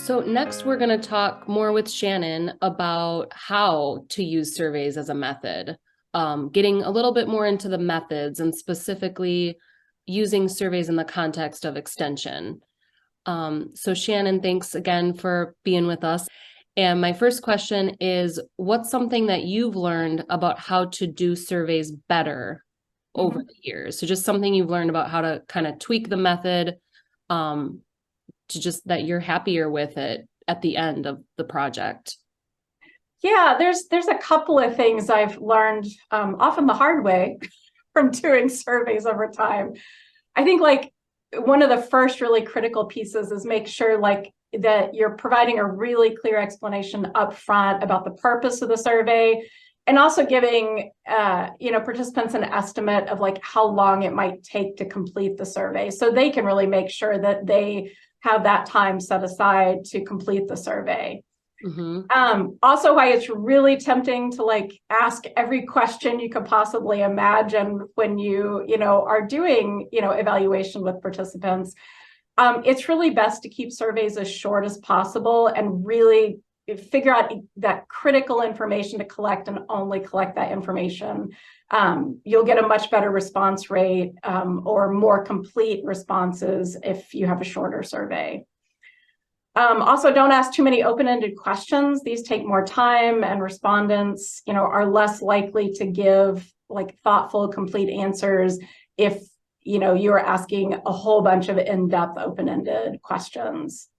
So next, we're going to talk more with Shannon about how to use surveys as a method, getting a little bit more into the methods and specifically using surveys in the context of extension. So Shannon, thanks again for being with us. And my first question is, what's something that you've learned about how to do surveys better over the years? So just something you've learned about how to kind of tweak the method, to just that you're happier with it at the end of the project. Yeah, there's a couple of things I've learned, often the hard way, from doing surveys over time. I think like one of the first really critical pieces is make sure like that you're providing a really clear explanation up front about the purpose of the survey, and also giving participants an estimate of like how long it might take to complete the survey, so they can really make sure that they have that time set aside to complete the survey. Also, why it's really tempting to like ask every question you could possibly imagine when you are doing evaluation with participants. It's really best to keep surveys as short as possible and really figure out that critical information to collect and only collect that information. You'll get a much better response rate, or more complete responses if you have a shorter survey. Also, don't ask too many open-ended questions. These take more time, and respondents, are less likely to give like thoughtful, complete answers if you're asking a whole bunch of in-depth open-ended questions.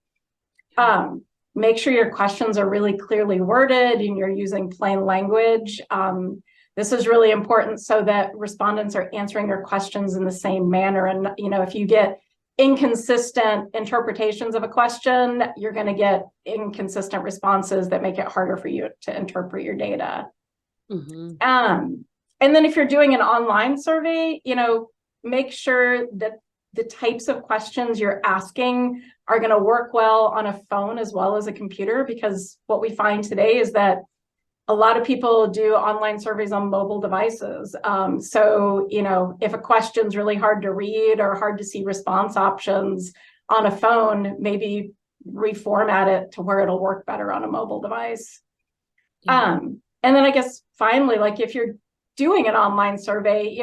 Make sure your questions are really clearly worded and you're using plain language. This is really important so that respondents are answering your questions in the same manner. And, if you get inconsistent interpretations of a question, you're going to get inconsistent responses that make it harder for you to interpret your data. And then if you're doing an online survey, make sure that the types of questions you're asking are going to work well on a phone as well as a computer, because what we find today is that a lot of people do online surveys on mobile devices. So, if a question's really hard to read or hard to see response options on a phone, maybe reformat it to where it'll work better on a mobile device. And then I guess finally, like if you're doing an online survey,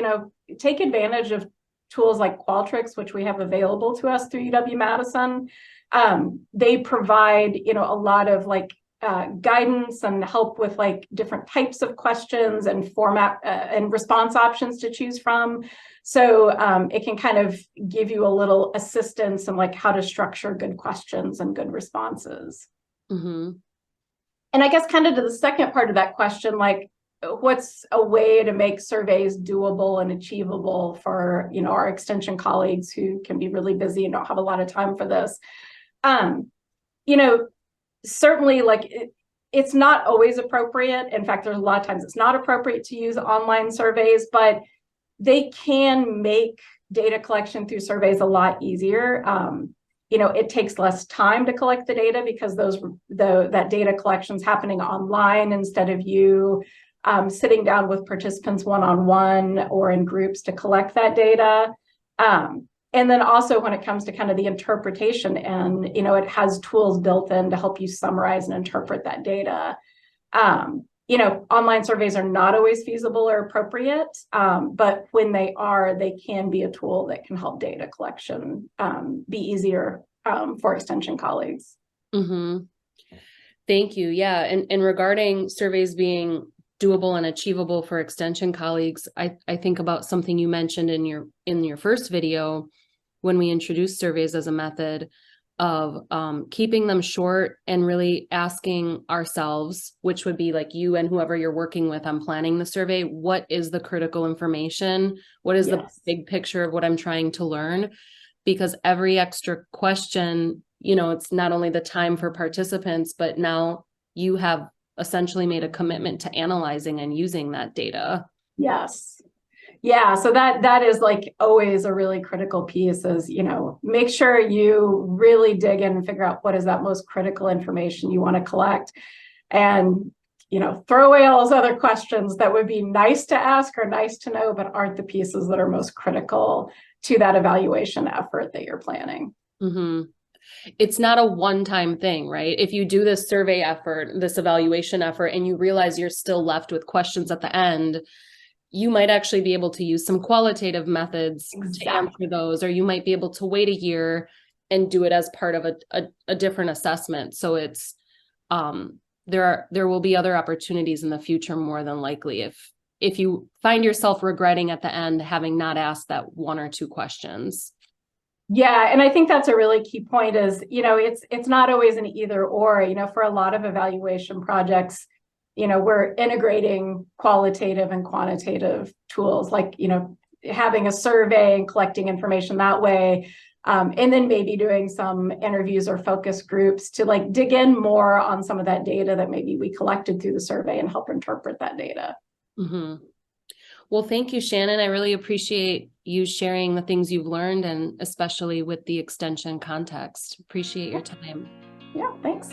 take advantage of tools like Qualtrics, which we have available to us through UW-Madison. They provide, a lot of like guidance and help with like different types of questions and format and response options to choose from. So it can kind of give you a little assistance in like how to structure good questions and good responses. And I guess kind of to the second part of that question, like what's a way to make surveys doable and achievable for our extension colleagues who can be really busy and don't have a lot of time for this? Certainly, like it's not always appropriate. In fact, there's a lot of times it's not appropriate to use online surveys, but they can make data collection through surveys a lot easier. It takes less time to collect the data because that data collection is happening online instead of you sitting down with participants one-on-one or in groups to collect that data. And then also when it comes to kind of the interpretation, and it has tools built in to help you summarize and interpret that data. Online surveys are not always feasible or appropriate, but when they are, they can be a tool that can help data collection be easier for extension colleagues. Thank you. Yeah, and regarding surveys being doable and achievable for extension colleagues, I think about something you mentioned in your first video when we introduced surveys as a method of keeping them short and really asking ourselves, which would be like you and whoever you're working with on planning the survey, what is the critical information? What is the big picture of what I'm trying to learn? Because every extra question, it's not only the time for participants, but now you have essentially made a commitment to analyzing and using that data. Yes. Yeah. So that is like always a really critical piece is, make sure you really dig in and figure out what is that most critical information you want to collect, and, throw away all those other questions that would be nice to ask or nice to know, but aren't the pieces that are most critical to that evaluation effort that you're planning. it's not a one-time thing, right? If you do this survey effort, this evaluation effort, and you realize you're still left with questions at the end, you might actually be able to use some qualitative methods to answer those, or you might be able to wait a year and do it as part of a different assessment. So it's there will be other opportunities in the future, more than likely, if you find yourself regretting at the end having not asked that one or two questions. Yeah, and I think that's a really key point is, it's not always an either or, for a lot of evaluation projects, we're integrating qualitative and quantitative tools, like, having a survey and collecting information that way. And then maybe doing some interviews or focus groups to like dig in more on some of that data that maybe we collected through the survey and help interpret that data. Mm-hmm. Well, thank you, Shannon. I really appreciate you sharing the things you've learned, and especially with the extension context. Appreciate your time. Yeah, thanks.